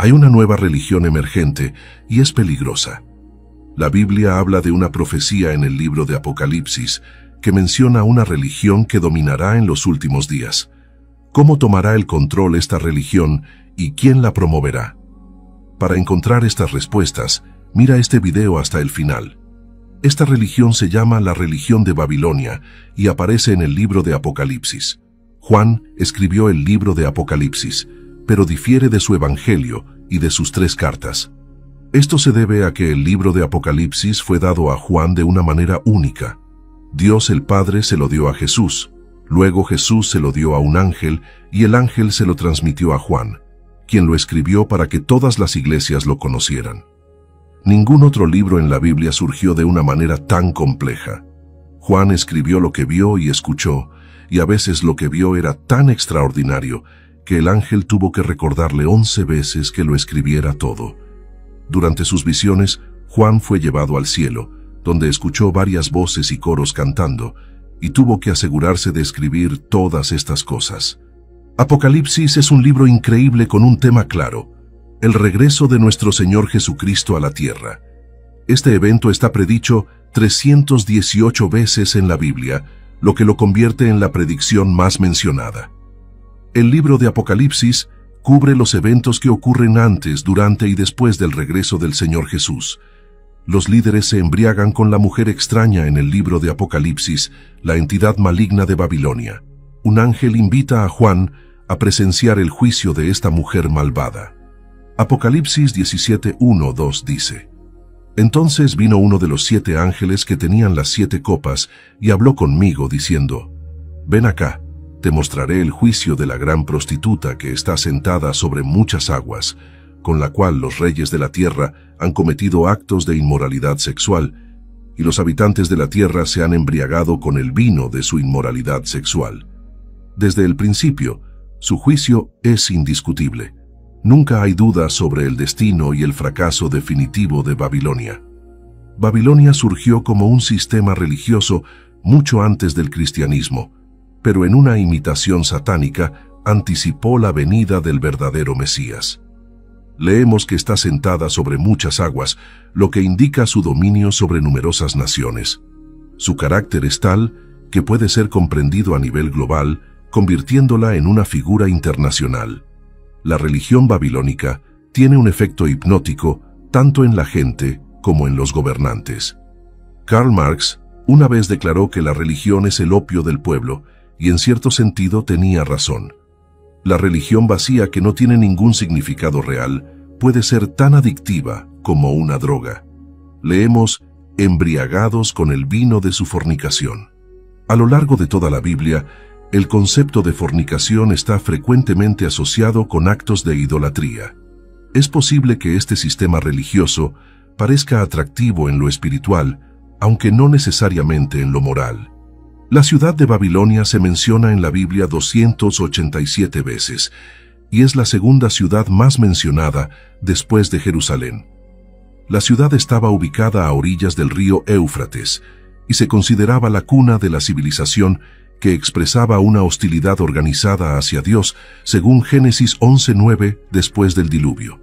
Hay una nueva religión emergente y es peligrosa. La Biblia habla de una profecía en el libro de Apocalipsis que menciona una religión que dominará en los últimos días. ¿Cómo tomará el control esta religión y quién la promoverá? Para encontrar estas respuestas, mira este video hasta el final. Esta religión se llama la religión de Babilonia y aparece en el libro de Apocalipsis. Juan escribió el libro de Apocalipsis, pero difiere de su evangelio y de sus 3 cartas. Esto se debe a que el libro de Apocalipsis fue dado a Juan de una manera única. Dios el Padre se lo dio a Jesús, luego Jesús se lo dio a un ángel y el ángel se lo transmitió a Juan, quien lo escribió para que todas las iglesias lo conocieran. Ningún otro libro en la Biblia surgió de una manera tan compleja. Juan escribió lo que vio y escuchó, y a veces lo que vio era tan extraordinario que el ángel tuvo que recordarle 11 veces que lo escribiera todo. Durante sus visiones, Juan fue llevado al cielo, donde escuchó varias voces y coros cantando, y tuvo que asegurarse de escribir todas estas cosas. Apocalipsis es un libro increíble con un tema claro: el regreso de nuestro Señor Jesucristo a la tierra. Este evento está predicho 318 veces en la Biblia, lo que lo convierte en la predicción más mencionada. El libro de Apocalipsis cubre los eventos que ocurren antes, durante y después del regreso del Señor Jesús. Los líderes se embriagan con la mujer extraña en el libro de Apocalipsis, la entidad maligna de Babilonia. Un ángel invita a Juan a presenciar el juicio de esta mujer malvada. Apocalipsis 17:1-2 dice: Entonces vino uno de los 7 ángeles que tenían las 7 copas y habló conmigo diciendo: Ven acá, te mostraré el juicio de la gran prostituta que está sentada sobre muchas aguas, con la cual los reyes de la tierra han cometido actos de inmoralidad sexual, y los habitantes de la tierra se han embriagado con el vino de su inmoralidad sexual. Desde el principio, su juicio es indiscutible. Nunca hay duda sobre el destino y el fracaso definitivo de Babilonia. Babilonia surgió como un sistema religioso mucho antes del cristianismo, pero en una imitación satánica anticipó la venida del verdadero Mesías. Leemos que está sentada sobre muchas aguas, lo que indica su dominio sobre numerosas naciones. Su carácter es tal que puede ser comprendido a nivel global, convirtiéndola en una figura internacional. La religión babilónica tiene un efecto hipnótico tanto en la gente como en los gobernantes. Karl Marx una vez declaró que la religión es el opio del pueblo, y en cierto sentido tenía razón. La religión vacía que no tiene ningún significado real puede ser tan adictiva como una droga. Leemos: embriagados con el vino de su fornicación. A lo largo de toda la Biblia, el concepto de fornicación está frecuentemente asociado con actos de idolatría. Es posible que este sistema religioso parezca atractivo en lo espiritual, aunque no necesariamente en lo moral. La ciudad de Babilonia se menciona en la Biblia 287 veces, y es la segunda ciudad más mencionada después de Jerusalén. La ciudad estaba ubicada a orillas del río Éufrates, y se consideraba la cuna de la civilización que expresaba una hostilidad organizada hacia Dios, según Génesis 11:9 después del diluvio.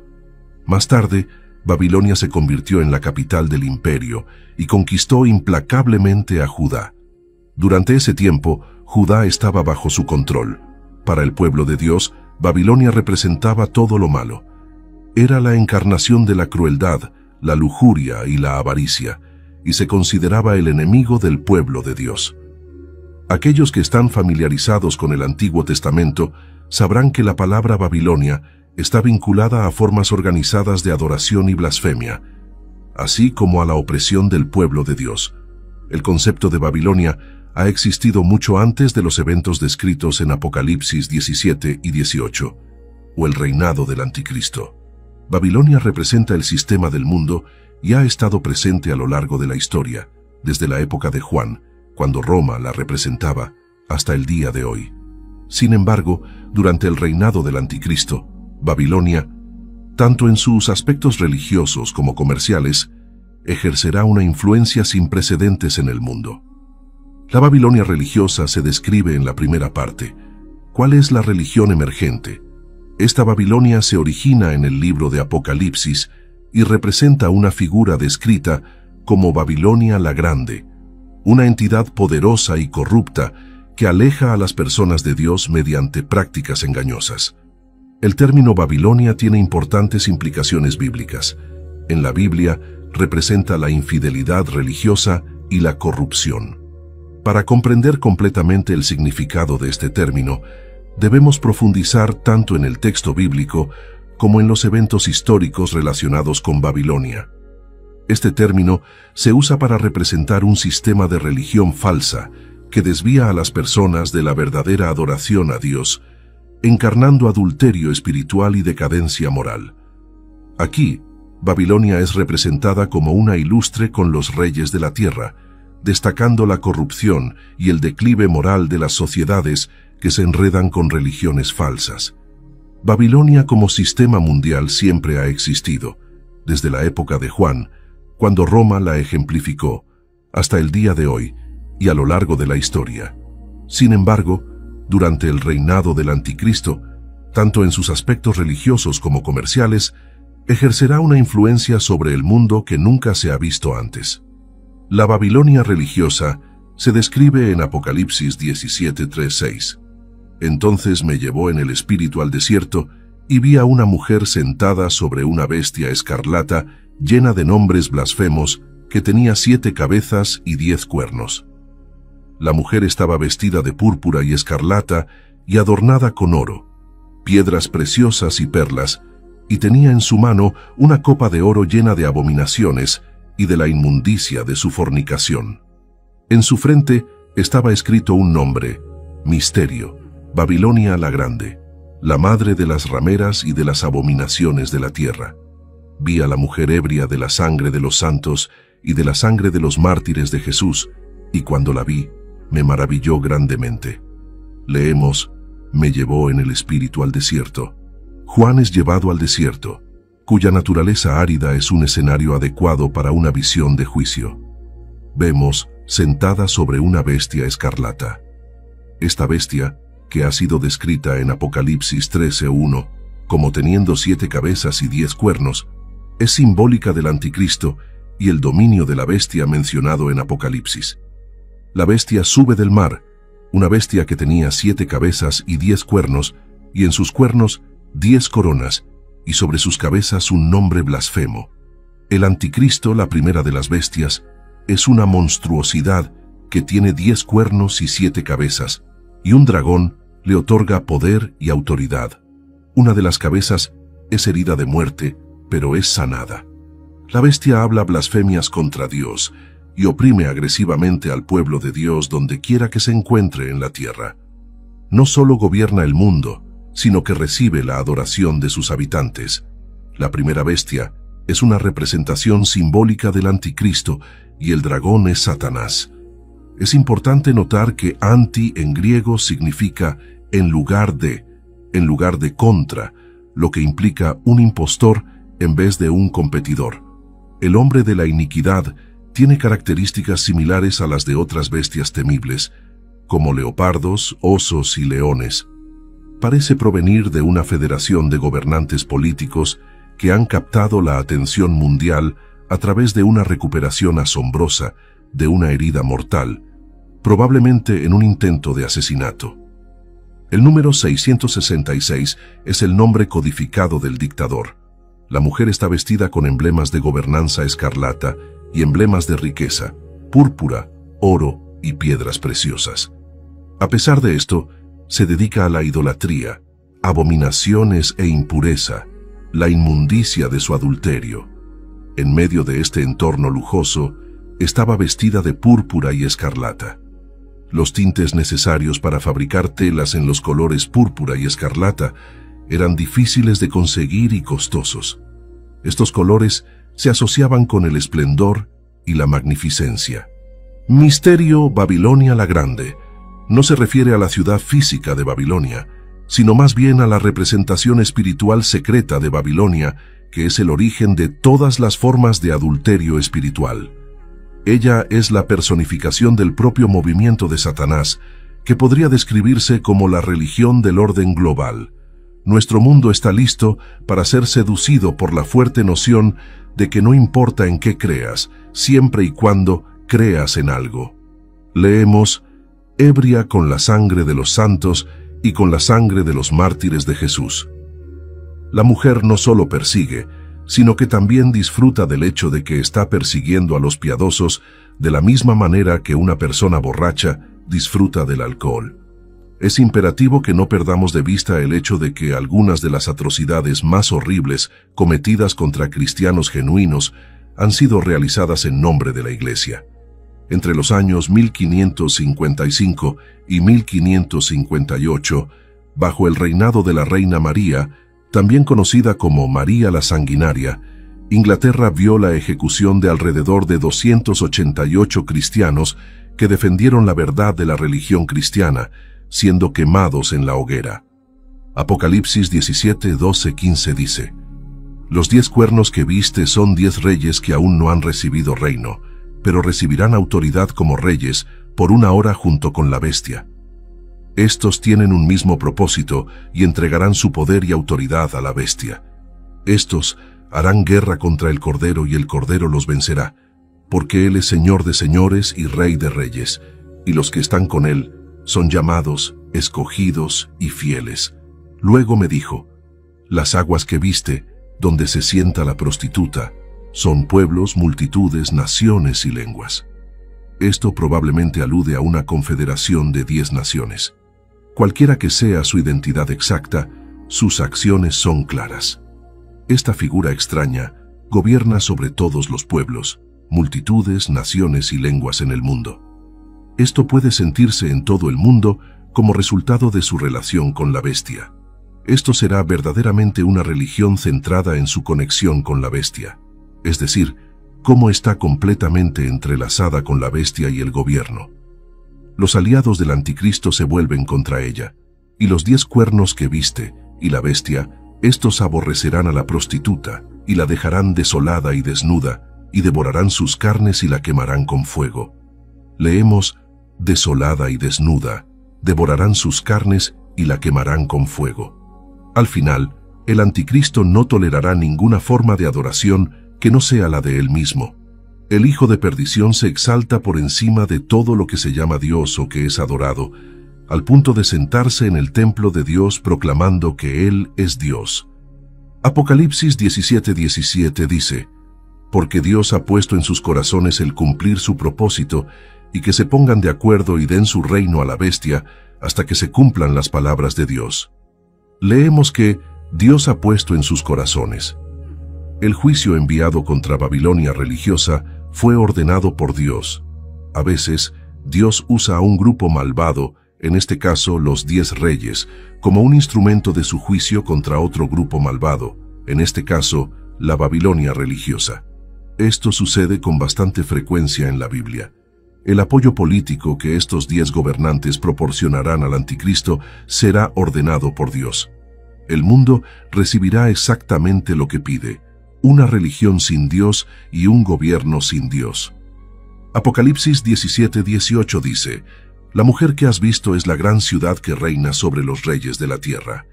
Más tarde, Babilonia se convirtió en la capital del imperio y conquistó implacablemente a Judá. Durante ese tiempo, Judá estaba bajo su control. Para el pueblo de Dios, Babilonia representaba todo lo malo. Era la encarnación de la crueldad, la lujuria y la avaricia, y se consideraba el enemigo del pueblo de Dios. Aquellos que están familiarizados con el Antiguo Testamento sabrán que la palabra Babilonia está vinculada a formas organizadas de adoración y blasfemia, así como a la opresión del pueblo de Dios. El concepto de Babilonia ha existido mucho antes de los eventos descritos en Apocalipsis 17 y 18, o el reinado del Anticristo. Babilonia representa el sistema del mundo y ha estado presente a lo largo de la historia, desde la época de Juan, cuando Roma la representaba, hasta el día de hoy. Sin embargo, durante el reinado del Anticristo, Babilonia, tanto en sus aspectos religiosos como comerciales, ejercerá una influencia sin precedentes en el mundo. La Babilonia religiosa se describe en la primera parte. ¿Cuál es la religión emergente? Esta Babilonia se origina en el libro de Apocalipsis y representa una figura descrita como Babilonia la Grande, una entidad poderosa y corrupta que aleja a las personas de Dios mediante prácticas engañosas. El término Babilonia tiene importantes implicaciones bíblicas. En la Biblia representa la infidelidad religiosa y la corrupción. Para comprender completamente el significado de este término, debemos profundizar tanto en el texto bíblico como en los eventos históricos relacionados con Babilonia. Este término se usa para representar un sistema de religión falsa que desvía a las personas de la verdadera adoración a Dios, encarnando adulterio espiritual y decadencia moral. Aquí, Babilonia es representada como una ilustre con los reyes de la tierra, destacando la corrupción y el declive moral de las sociedades que se enredan con religiones falsas. Babilonia como sistema mundial siempre ha existido, desde la época de Juan, cuando Roma la ejemplificó, hasta el día de hoy y a lo largo de la historia. Sin embargo, durante el reinado del Anticristo, tanto en sus aspectos religiosos como comerciales, ejercerá una influencia sobre el mundo que nunca se ha visto antes. La Babilonia religiosa se describe en Apocalipsis 17:3-6. Entonces me llevó en el espíritu al desierto y vi a una mujer sentada sobre una bestia escarlata llena de nombres blasfemos que tenía 7 cabezas y 10 cuernos. La mujer estaba vestida de púrpura y escarlata y adornada con oro, piedras preciosas y perlas, y tenía en su mano una copa de oro llena de abominaciones y de la inmundicia de su fornicación. En su frente estaba escrito un nombre: Misterio, Babilonia la Grande, la madre de las rameras y de las abominaciones de la tierra. Vi a la mujer ebria de la sangre de los santos y de la sangre de los mártires de Jesús, y cuando la vi, me maravilló grandemente. Leemos: me llevó en el espíritu al desierto. Juan es llevado al desierto, cuya naturaleza árida es un escenario adecuado para una visión de juicio. Vemos sentada sobre una bestia escarlata. Esta bestia, que ha sido descrita en Apocalipsis 13:1 como teniendo 7 cabezas y 10 cuernos, es simbólica del Anticristo y el dominio de la bestia mencionado en Apocalipsis. La bestia sube del mar, una bestia que tenía 7 cabezas y 10 cuernos, y en sus cuernos 10 coronas, y sobre sus cabezas un nombre blasfemo. El Anticristo, la primera de las bestias, es una monstruosidad que tiene 10 cuernos y 7 cabezas, y un dragón le otorga poder y autoridad. Una de las cabezas es herida de muerte, pero es sanada. La bestia habla blasfemias contra Dios y oprime agresivamente al pueblo de Dios donde quiera que se encuentre en la tierra. No solo gobierna el mundo, sino que recibe la adoración de sus habitantes. La primera bestia es una representación simbólica del Anticristo y el dragón es Satanás. Es importante notar que anti en griego significa en lugar de contra, lo que implica un impostor en vez de un competidor. El hombre de la iniquidad tiene características similares a las de otras bestias temibles, como leopardos, osos y leones. Parece provenir de una federación de gobernantes políticos que han captado la atención mundial a través de una recuperación asombrosa de una herida mortal, probablemente en un intento de asesinato. El número 666 es el nombre codificado del dictador. La mujer está vestida con emblemas de gobernanza escarlata y emblemas de riqueza, púrpura, oro y piedras preciosas. A pesar de esto, se dedica a la idolatría, abominaciones e impureza, la inmundicia de su adulterio. En medio de este entorno lujoso, estaba vestida de púrpura y escarlata. Los tintes necesarios para fabricar telas en los colores púrpura y escarlata eran difíciles de conseguir y costosos. Estos colores se asociaban con el esplendor y la magnificencia. Misterio Babilonia la Grande no se refiere a la ciudad física de Babilonia, sino más bien a la representación espiritual secreta de Babilonia, que es el origen de todas las formas de adulterio espiritual. Ella es la personificación del propio movimiento de Satanás, que podría describirse como la religión del orden global, Nuestro mundo está listo para ser seducido por la fuerte noción de que no importa en qué creas, siempre y cuando creas en algo. Leemos: ebria con la sangre de los santos y con la sangre de los mártires de Jesús. La mujer no solo persigue, sino que también disfruta del hecho de que está persiguiendo a los piadosos de la misma manera que una persona borracha disfruta del alcohol. Es imperativo que no perdamos de vista el hecho de que algunas de las atrocidades más horribles cometidas contra cristianos genuinos han sido realizadas en nombre de la Iglesia. Entre los años 1555 y 1558, bajo el reinado de la Reina María, también conocida como María la Sanguinaria, Inglaterra vio la ejecución de alrededor de 288 cristianos que defendieron la verdad de la religión cristiana, siendo quemados en la hoguera. Apocalipsis 17, 12, 15 dice: los 10 cuernos que viste son 10 reyes que aún no han recibido reino, pero recibirán autoridad como reyes por una hora junto con la bestia. Estos tienen un mismo propósito y entregarán su poder y autoridad a la bestia. Estos harán guerra contra el Cordero y el Cordero los vencerá, porque Él es Señor de señores y Rey de reyes, y los que están con Él son llamados, escogidos y fieles. Luego me dijo: las aguas que viste, donde se sienta la prostituta, son pueblos, multitudes, naciones y lenguas. Esto probablemente alude a una confederación de 10 naciones. Cualquiera que sea su identidad exacta, sus acciones son claras. Esta figura extraña gobierna sobre todos los pueblos, multitudes, naciones y lenguas en el mundo. Esto puede sentirse en todo el mundo como resultado de su relación con la bestia. Esto será verdaderamente una religión centrada en su conexión con la bestia, es decir, cómo está completamente entrelazada con la bestia y el gobierno. Los aliados del anticristo se vuelven contra ella, y los 10 cuernos que viste y la bestia, estos aborrecerán a la prostituta y la dejarán desolada y desnuda, y devorarán sus carnes y la quemarán con fuego. Leemos: desolada y desnuda, devorarán sus carnes y la quemarán con fuego. Al final, el anticristo no tolerará ninguna forma de adoración que no sea la de él mismo. El hijo de perdición se exalta por encima de todo lo que se llama Dios o que es adorado, al punto de sentarse en el templo de Dios proclamando que Él es Dios. Apocalipsis 17:17 dice: porque Dios ha puesto en sus corazones el cumplir su propósito, y que se pongan de acuerdo y den su reino a la bestia hasta que se cumplan las palabras de Dios. Leemos que Dios ha puesto en sus corazones. El juicio enviado contra Babilonia religiosa fue ordenado por Dios. A veces, Dios usa a un grupo malvado, en este caso los 10 reyes, como un instrumento de su juicio contra otro grupo malvado, en este caso, la Babilonia religiosa. Esto sucede con bastante frecuencia en la Biblia. El apoyo político que estos 10 gobernantes proporcionarán al anticristo será ordenado por Dios. El mundo recibirá exactamente lo que pide: una religión sin Dios y un gobierno sin Dios. Apocalipsis 17:18 dice: la mujer que has visto es la gran ciudad que reina sobre los reyes de la tierra.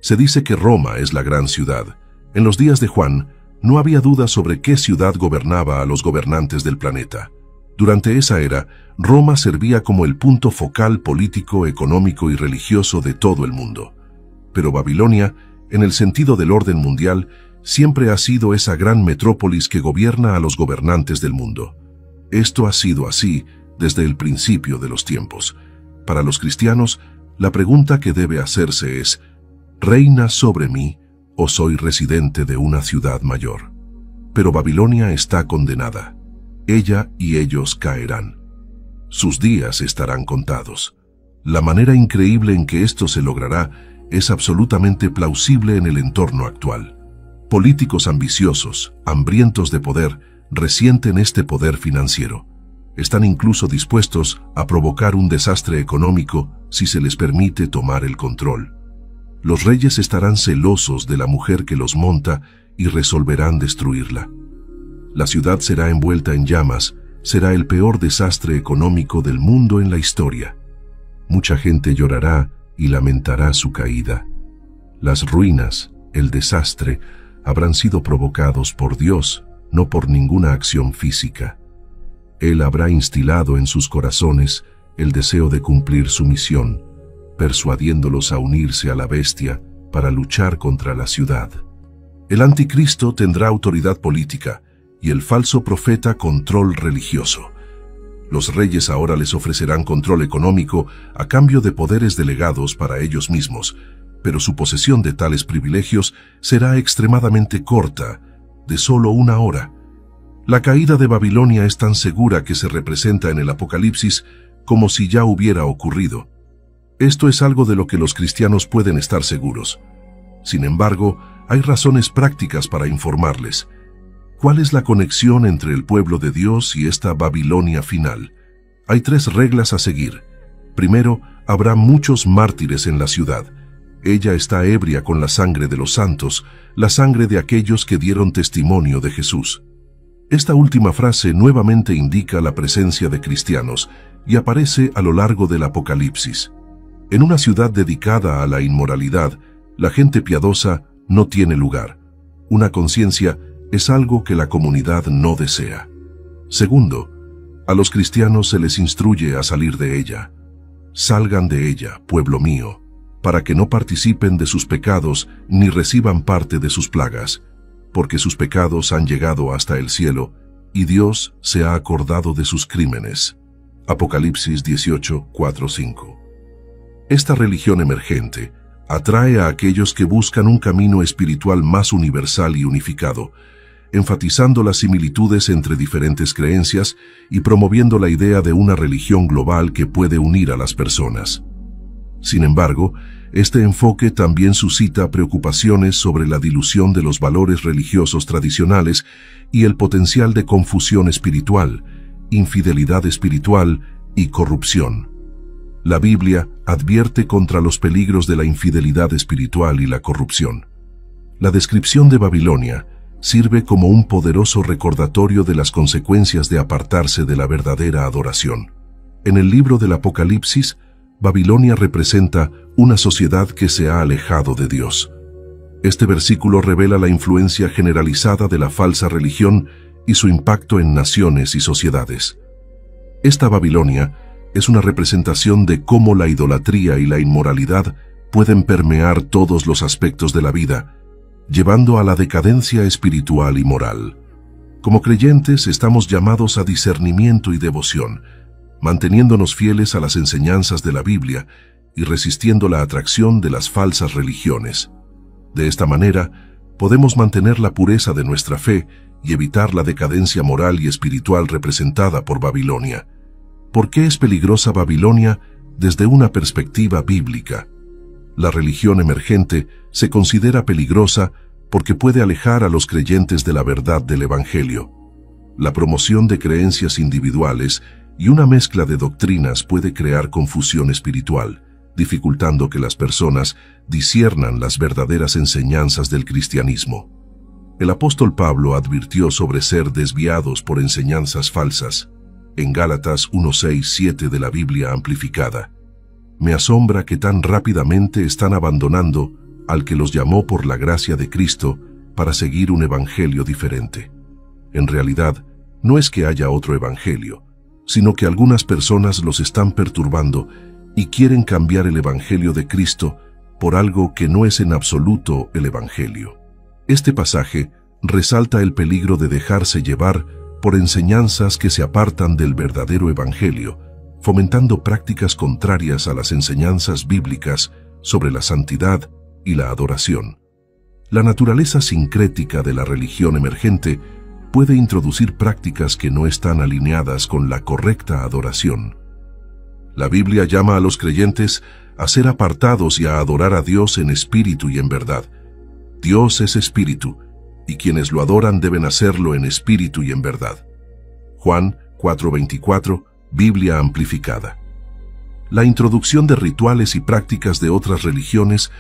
Se dice que Roma es la gran ciudad. En los días de Juan, no había duda sobre qué ciudad gobernaba a los gobernantes del planeta. Durante esa era, Roma servía como el punto focal político, económico y religioso de todo el mundo. Pero Babilonia, en el sentido del orden mundial, siempre ha sido esa gran metrópolis que gobierna a los gobernantes del mundo. Esto ha sido así desde el principio de los tiempos. Para los cristianos, la pregunta que debe hacerse es: ¿reina sobre mí o soy residente de una ciudad mayor? Pero Babilonia está condenada. Ella y ellos caerán. Sus días estarán contados. La manera increíble en que esto se logrará es absolutamente plausible en el entorno actual. Políticos ambiciosos, hambrientos de poder, resienten este poder financiero. Están incluso dispuestos a provocar un desastre económico si se les permite tomar el control. Los reyes estarán celosos de la mujer que los monta y resolverán destruirla. La ciudad será envuelta en llamas, será el peor desastre económico del mundo en la historia. Mucha gente llorará y lamentará su caída. Las ruinas, el desastre, habrán sido provocados por Dios, no por ninguna acción física. Él habrá instilado en sus corazones el deseo de cumplir su misión, persuadiéndolos a unirse a la bestia para luchar contra la ciudad. El anticristo tendrá autoridad política y el falso profeta control religioso. Los reyes ahora les ofrecerán control económico a cambio de poderes delegados para ellos mismos, pero su posesión de tales privilegios será extremadamente corta, de solo 1 hora. La caída de Babilonia es tan segura que se representa en el Apocalipsis como si ya hubiera ocurrido. Esto es algo de lo que los cristianos pueden estar seguros. Sin embargo, hay razones prácticas para informarles. ¿Cuál es la conexión entre el pueblo de Dios y esta Babilonia final? Hay 3 reglas a seguir. Primero, habrá muchos mártires en la ciudad. Ella está ebria con la sangre de los santos, la sangre de aquellos que dieron testimonio de Jesús. Esta última frase nuevamente indica la presencia de cristianos y aparece a lo largo del Apocalipsis. En una ciudad dedicada a la inmoralidad, la gente piadosa no tiene lugar. Una conciencia es algo que la comunidad no desea. Segundo, a los cristianos se les instruye a salir de ella. Salgan de ella, pueblo mío, para que no participen de sus pecados ni reciban parte de sus plagas, porque sus pecados han llegado hasta el cielo, y Dios se ha acordado de sus crímenes. Apocalipsis 18, 4, 5. Esta religión emergente atrae a aquellos que buscan un camino espiritual más universal y unificado, enfatizando las similitudes entre diferentes creencias y promoviendo la idea de una religión global que puede unir a las personas. Sin embargo, este enfoque también suscita preocupaciones sobre la dilución de los valores religiosos tradicionales y el potencial de confusión espiritual, infidelidad espiritual y corrupción. La Biblia advierte contra los peligros de la infidelidad espiritual y la corrupción. La descripción de Babilonia sirve como un poderoso recordatorio de las consecuencias de apartarse de la verdadera adoración. En el libro del Apocalipsis, Babilonia representa una sociedad que se ha alejado de Dios. Este versículo revela la influencia generalizada de la falsa religión y su impacto en naciones y sociedades. Esta Babilonia es una representación de cómo la idolatría y la inmoralidad pueden permear todos los aspectos de la vida, llevando a la decadencia espiritual y moral. Como creyentes estamos llamados a discernimiento y devoción, manteniéndonos fieles a las enseñanzas de la Biblia y resistiendo la atracción de las falsas religiones. De esta manera, podemos mantener la pureza de nuestra fe y evitar la decadencia moral y espiritual representada por Babilonia. ¿Por qué es peligrosa Babilonia desde una perspectiva bíblica? La religión emergente se considera peligrosa porque puede alejar a los creyentes de la verdad del Evangelio. La promoción de creencias individuales y una mezcla de doctrinas puede crear confusión espiritual, dificultando que las personas disciernan las verdaderas enseñanzas del cristianismo. El apóstol Pablo advirtió sobre ser desviados por enseñanzas falsas, en Gálatas 1:6-7 de la Biblia amplificada. Me asombra que tan rápidamente están abandonando al que los llamó por la gracia de Cristo para seguir un evangelio diferente. En realidad, no es que haya otro evangelio, sino que algunas personas los están perturbando y quieren cambiar el evangelio de Cristo por algo que no es en absoluto el evangelio. Este pasaje resalta el peligro de dejarse llevar por enseñanzas que se apartan del verdadero evangelio, fomentando prácticas contrarias a las enseñanzas bíblicas sobre la santidad y la adoración. La naturaleza sincrética de la religión emergente puede introducir prácticas que no están alineadas con la correcta adoración. La Biblia llama a los creyentes a ser apartados y a adorar a Dios en espíritu y en verdad. Dios es espíritu, y quienes lo adoran deben hacerlo en espíritu y en verdad. Juan 4:24, Biblia amplificada. La introducción de rituales y prácticas de otras religiones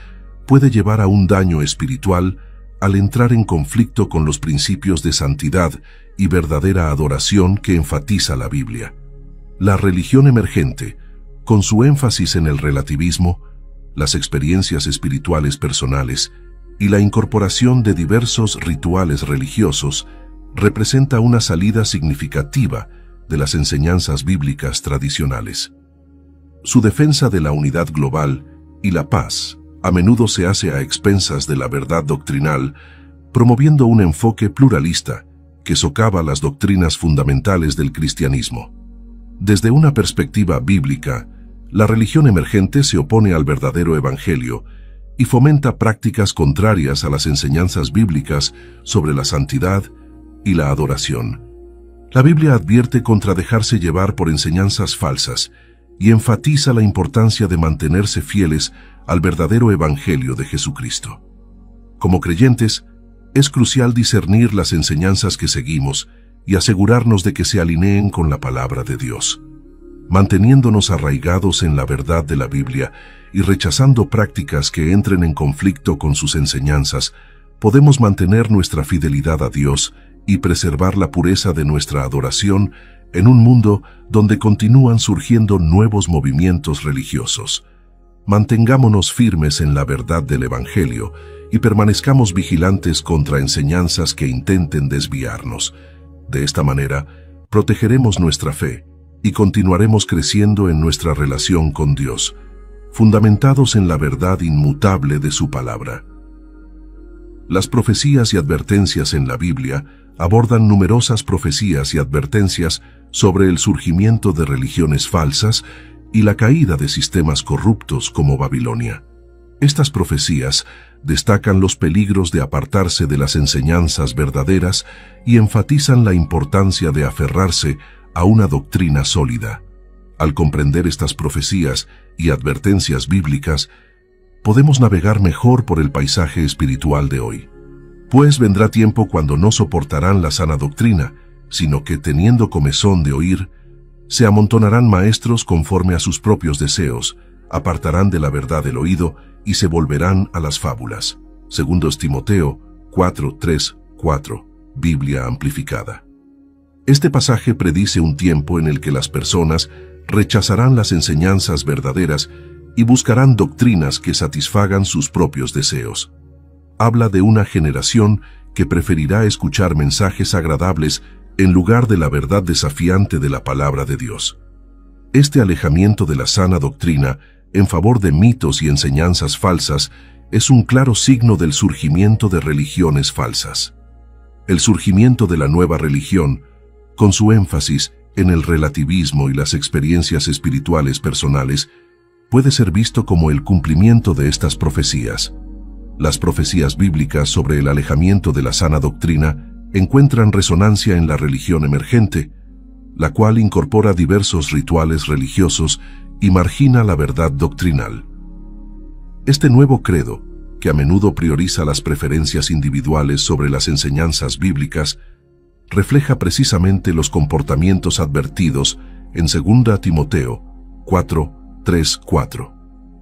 puede llevar a un daño espiritual al entrar en conflicto con los principios de santidad y verdadera adoración que enfatiza la Biblia. La religión emergente, con su énfasis en el relativismo, las experiencias espirituales personales y la incorporación de diversos rituales religiosos representa una salida significativa de las enseñanzas bíblicas tradicionales. Su defensa de la unidad global y la paz a menudo se hace a expensas de la verdad doctrinal, promoviendo un enfoque pluralista que socava las doctrinas fundamentales del cristianismo. Desde una perspectiva bíblica, la religión emergente se opone al verdadero evangelio y fomenta prácticas contrarias a las enseñanzas bíblicas sobre la santidad y la adoración. La Biblia advierte contra dejarse llevar por enseñanzas falsas y enfatiza la importancia de mantenerse fieles al verdadero evangelio de Jesucristo. Como creyentes, es crucial discernir las enseñanzas que seguimos y asegurarnos de que se alineen con la palabra de Dios. Manteniéndonos arraigados en la verdad de la Biblia y rechazando prácticas que entren en conflicto con sus enseñanzas, podemos mantener nuestra fidelidad a Dios y preservar la pureza de nuestra adoración en un mundo donde continúan surgiendo nuevos movimientos religiosos. Mantengámonos firmes en la verdad del Evangelio y permanezcamos vigilantes contra enseñanzas que intenten desviarnos. De esta manera, protegeremos nuestra fe y continuaremos creciendo en nuestra relación con Dios, fundamentados en la verdad inmutable de su palabra. Las profecías y advertencias en la Biblia abordan numerosas profecías y advertencias sobre el surgimiento de religiones falsas y la caída de sistemas corruptos como Babilonia. Estas profecías destacan los peligros de apartarse de las enseñanzas verdaderas y enfatizan la importancia de aferrarse a una doctrina sólida. Al comprender estas profecías y advertencias bíblicas, podemos navegar mejor por el paisaje espiritual de hoy. Pues vendrá tiempo cuando no soportarán la sana doctrina, sino que, teniendo comezón de oír, se amontonarán maestros conforme a sus propios deseos, apartarán de la verdad el oído y se volverán a las fábulas. 2 Timoteo 4:3-4, Biblia amplificada. Este pasaje predice un tiempo en el que las personas rechazarán las enseñanzas verdaderas y buscarán doctrinas que satisfagan sus propios deseos. Habla de una generación que preferirá escuchar mensajes agradables en lugar de la verdad desafiante de la palabra de Dios. Este alejamiento de la sana doctrina en favor de mitos y enseñanzas falsas es un claro signo del surgimiento de religiones falsas. El surgimiento de la nueva religión, con su énfasis en el relativismo y las experiencias espirituales personales, puede ser visto como el cumplimiento de estas profecías. Las profecías bíblicas sobre el alejamiento de la sana doctrina encuentran resonancia en la religión emergente, la cual incorpora diversos rituales religiosos y margina la verdad doctrinal. Este nuevo credo, que a menudo prioriza las preferencias individuales sobre las enseñanzas bíblicas, refleja precisamente los comportamientos advertidos en 2 Timoteo 4:3-4.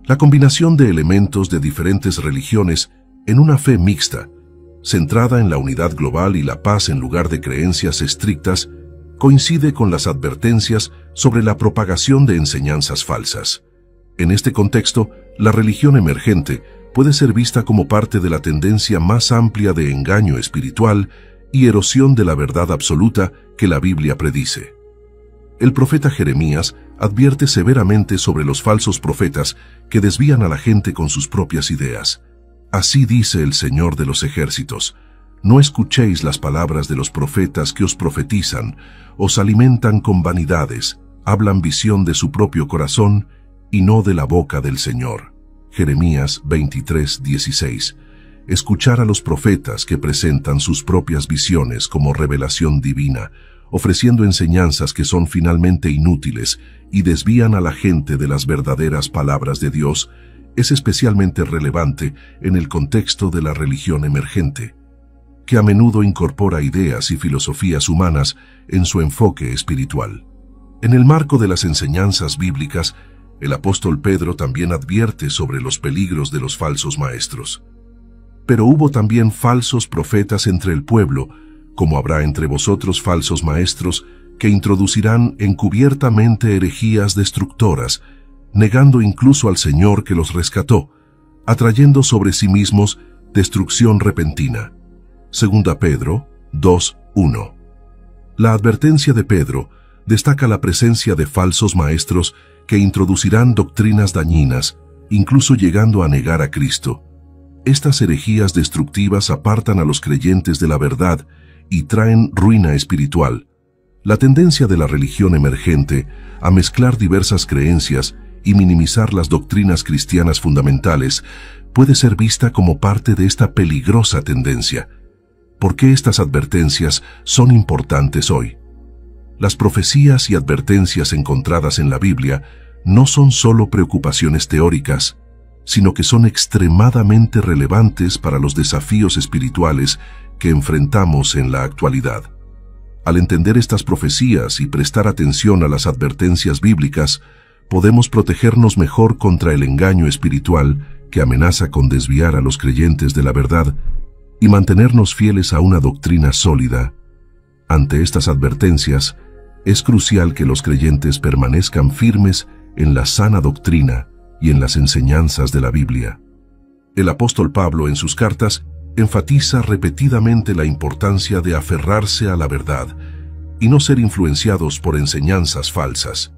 La combinación de elementos de diferentes religiones en una fe mixta, centrada en la unidad global y la paz en lugar de creencias estrictas, coincide con las advertencias sobre la propagación de enseñanzas falsas. En este contexto, la religión emergente puede ser vista como parte de la tendencia más amplia de engaño espiritual y erosión de la verdad absoluta que la Biblia predice. El profeta Jeremías advierte severamente sobre los falsos profetas que desvían a la gente con sus propias ideas. Así dice el Señor de los ejércitos: no escuchéis las palabras de los profetas que os profetizan, os alimentan con vanidades, hablan visión de su propio corazón y no de la boca del Señor. Jeremías 23:16. Escuchar a los profetas que presentan sus propias visiones como revelación divina, ofreciendo enseñanzas que son finalmente inútiles y desvían a la gente de las verdaderas palabras de Dios, es especialmente relevante en el contexto de la religión emergente, que a menudo incorpora ideas y filosofías humanas en su enfoque espiritual. En el marco de las enseñanzas bíblicas, el apóstol Pedro también advierte sobre los peligros de los falsos maestros. Pero hubo también falsos profetas entre el pueblo, como habrá entre vosotros falsos maestros que introducirán encubiertamente herejías destructoras, negando incluso al Señor que los rescató, atrayendo sobre sí mismos destrucción repentina. 2 Pedro 2:1. La advertencia de Pedro destaca la presencia de falsos maestros que introducirán doctrinas dañinas, incluso llegando a negar a Cristo. Estas herejías destructivas apartan a los creyentes de la verdad y traen ruina espiritual. La tendencia de la religión emergente a mezclar diversas creencias y minimizar las doctrinas cristianas fundamentales puede ser vista como parte de esta peligrosa tendencia. ¿Por qué estas advertencias son importantes hoy? Las profecías y advertencias encontradas en la Biblia no son solo preocupaciones teóricas, sino que son extremadamente relevantes para los desafíos espirituales que enfrentamos en la actualidad. Al entender estas profecías y prestar atención a las advertencias bíblicas, podemos protegernos mejor contra el engaño espiritual que amenaza con desviar a los creyentes de la verdad y mantenernos fieles a una doctrina sólida. Ante estas advertencias, es crucial que los creyentes permanezcan firmes en la sana doctrina y en las enseñanzas de la Biblia. El apóstol Pablo en sus cartas enfatiza repetidamente la importancia de aferrarse a la verdad y no ser influenciados por enseñanzas falsas.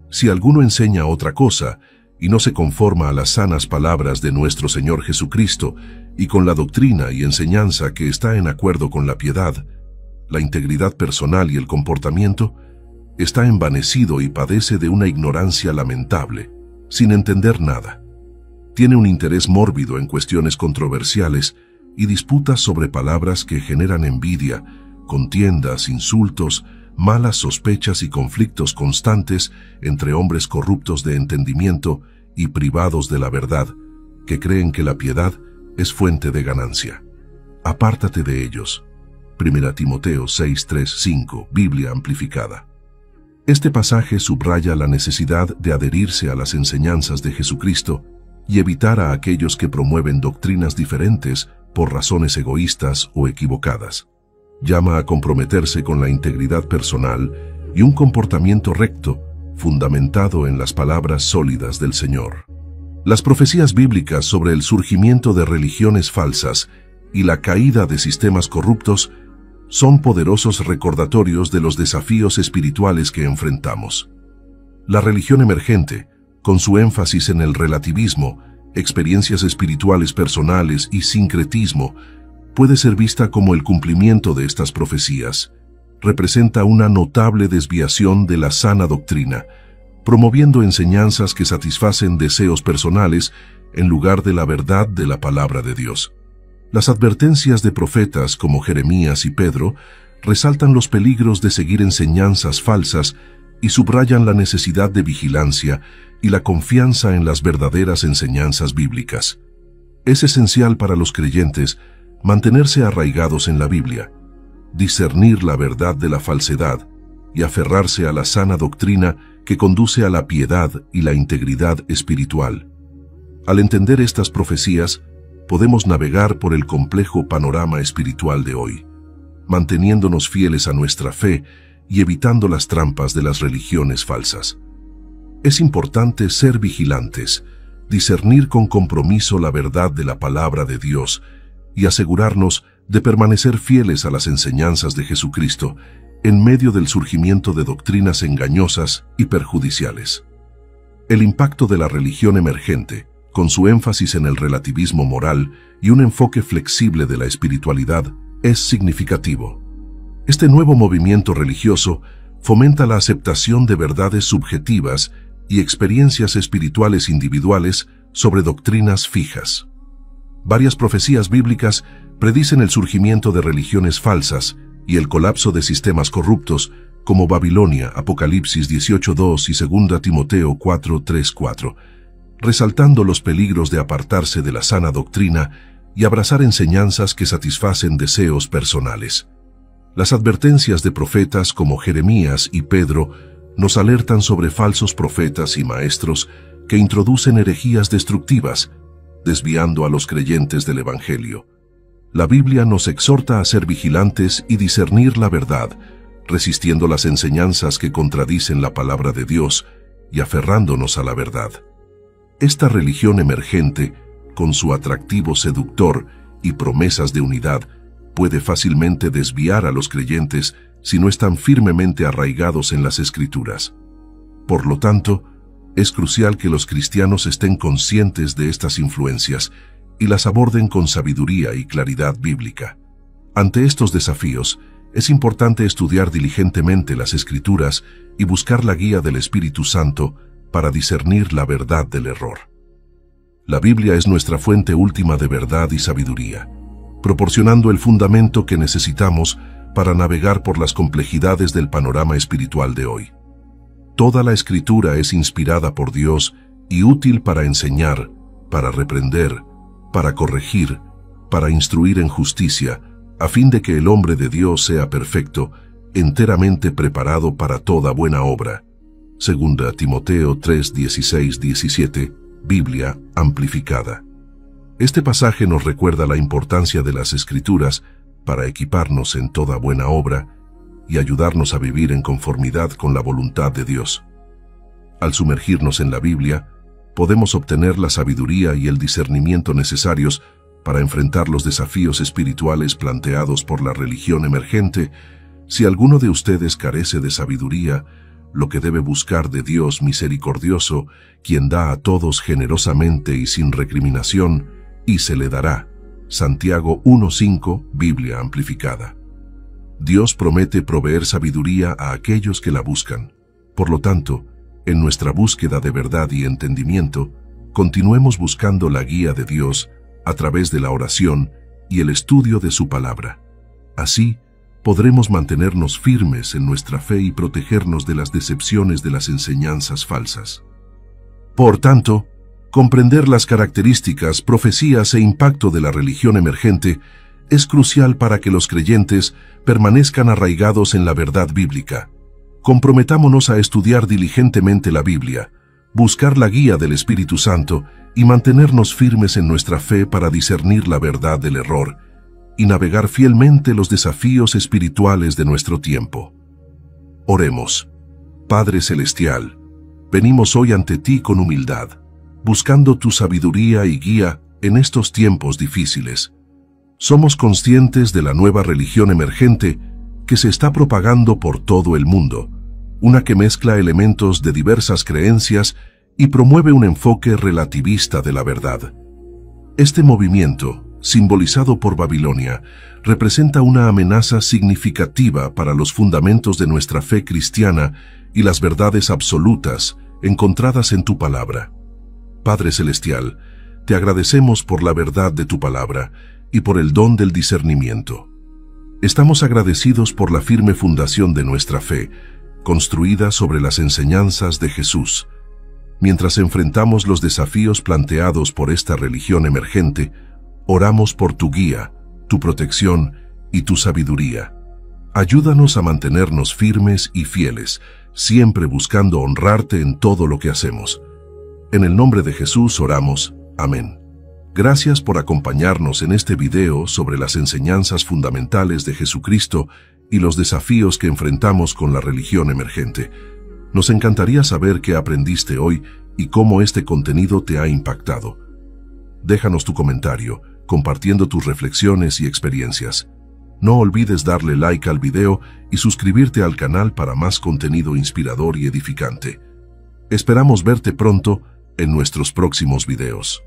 Si alguno enseña otra cosa y no se conforma a las sanas palabras de nuestro Señor Jesucristo y con la doctrina y enseñanza que está en acuerdo con la piedad, la integridad personal y el comportamiento, está envanecido y padece de una ignorancia lamentable, sin entender nada. Tiene un interés mórbido en cuestiones controversiales y disputas sobre palabras que generan envidia, contiendas, insultos, malas sospechas y conflictos constantes entre hombres corruptos de entendimiento y privados de la verdad, que creen que la piedad es fuente de ganancia. Apártate de ellos. 1 Timoteo 6:3-5, Biblia amplificada. Este pasaje subraya la necesidad de adherirse a las enseñanzas de Jesucristo y evitar a aquellos que promueven doctrinas diferentes por razones egoístas o equivocadas. Llama a comprometerse con la integridad personal y un comportamiento recto, fundamentado en las palabras sólidas del Señor. Las profecías bíblicas sobre el surgimiento de religiones falsas y la caída de sistemas corruptos son poderosos recordatorios de los desafíos espirituales que enfrentamos. La religión emergente, con su énfasis en el relativismo, experiencias espirituales personales y sincretismo, puede ser vista como el cumplimiento de estas profecías. Representa una notable desviación de la sana doctrina, promoviendo enseñanzas que satisfacen deseos personales en lugar de la verdad de la palabra de Dios. Las advertencias de profetas como Jeremías y Pedro resaltan los peligros de seguir enseñanzas falsas y subrayan la necesidad de vigilancia y la confianza en las verdaderas enseñanzas bíblicas. Es esencial para los creyentes mantenerse arraigados en la Biblia, discernir la verdad de la falsedad y aferrarse a la sana doctrina que conduce a la piedad y la integridad espiritual. Al entender estas profecías, podemos navegar por el complejo panorama espiritual de hoy, manteniéndonos fieles a nuestra fe y evitando las trampas de las religiones falsas. Es importante ser vigilantes, discernir con compromiso la verdad de la palabra de Dios y asegurarnos de permanecer fieles a las enseñanzas de Jesucristo en medio del surgimiento de doctrinas engañosas y perjudiciales. El impacto de la religión emergente, con su énfasis en el relativismo moral y un enfoque flexible de la espiritualidad, es significativo. Este nuevo movimiento religioso fomenta la aceptación de verdades subjetivas y experiencias espirituales individuales sobre doctrinas fijas. Varias profecías bíblicas predicen el surgimiento de religiones falsas y el colapso de sistemas corruptos como Babilonia, Apocalipsis 18:2 y 2 Timoteo 4:3-4, resaltando los peligros de apartarse de la sana doctrina y abrazar enseñanzas que satisfacen deseos personales. Las advertencias de profetas como Jeremías y Pedro nos alertan sobre falsos profetas y maestros que introducen herejías destructivas, desviando a los creyentes del Evangelio. La Biblia nos exhorta a ser vigilantes y discernir la verdad, resistiendo las enseñanzas que contradicen la palabra de Dios y aferrándonos a la verdad. Esta religión emergente, con su atractivo seductor y promesas de unidad, puede fácilmente desviar a los creyentes si no están firmemente arraigados en las Escrituras. Por lo tanto, es crucial que los cristianos estén conscientes de estas influencias y las aborden con sabiduría y claridad bíblica. Ante estos desafíos, es importante estudiar diligentemente las Escrituras y buscar la guía del Espíritu Santo para discernir la verdad del error. La Biblia es nuestra fuente última de verdad y sabiduría, proporcionando el fundamento que necesitamos para navegar por las complejidades del panorama espiritual de hoy. Toda la Escritura es inspirada por Dios y útil para enseñar, para reprender, para corregir, para instruir en justicia, a fin de que el hombre de Dios sea perfecto, enteramente preparado para toda buena obra. 2 Timoteo 3, 16, 17, Biblia amplificada. Este pasaje nos recuerda la importancia de las Escrituras para equiparnos en toda buena obra y ayudarnos a vivir en conformidad con la voluntad de Dios. Al sumergirnos en la Biblia, podemos obtener la sabiduría y el discernimiento necesarios para enfrentar los desafíos espirituales planteados por la religión emergente. Si alguno de ustedes carece de sabiduría, lo que debe buscar de Dios misericordioso, quien da a todos generosamente y sin recriminación, y se le dará. Santiago 1:5, Biblia amplificada. Dios promete proveer sabiduría a aquellos que la buscan. Por lo tanto, en nuestra búsqueda de verdad y entendimiento, continuemos buscando la guía de Dios a través de la oración y el estudio de su palabra. Así, podremos mantenernos firmes en nuestra fe y protegernos de las decepciones de las enseñanzas falsas. Por tanto, comprender las características, profecías e impacto de la religión emergente es crucial para que los creyentes permanezcan arraigados en la verdad bíblica. Comprometámonos a estudiar diligentemente la Biblia, buscar la guía del Espíritu Santo y mantenernos firmes en nuestra fe para discernir la verdad del error y navegar fielmente los desafíos espirituales de nuestro tiempo. Oremos. Padre Celestial, venimos hoy ante ti con humildad, buscando tu sabiduría y guía en estos tiempos difíciles. Somos conscientes de la nueva religión emergente que se está propagando por todo el mundo, una que mezcla elementos de diversas creencias y promueve un enfoque relativista de la verdad. Este movimiento, simbolizado por Babilonia, representa una amenaza significativa para los fundamentos de nuestra fe cristiana y las verdades absolutas encontradas en tu palabra. Padre Celestial, te agradecemos por la verdad de tu palabra y por el don del discernimiento. Estamos agradecidos por la firme fundación de nuestra fe, construida sobre las enseñanzas de Jesús. Mientras enfrentamos los desafíos planteados por esta religión emergente, oramos por tu guía, tu protección y tu sabiduría. Ayúdanos a mantenernos firmes y fieles, siempre buscando honrarte en todo lo que hacemos. En el nombre de Jesús oramos. Amén. Gracias por acompañarnos en este video sobre las enseñanzas fundamentales de Jesucristo y los desafíos que enfrentamos con la religión emergente. Nos encantaría saber qué aprendiste hoy y cómo este contenido te ha impactado. Déjanos tu comentario, compartiendo tus reflexiones y experiencias. No olvides darle like al video y suscribirte al canal para más contenido inspirador y edificante. Esperamos verte pronto en nuestros próximos videos.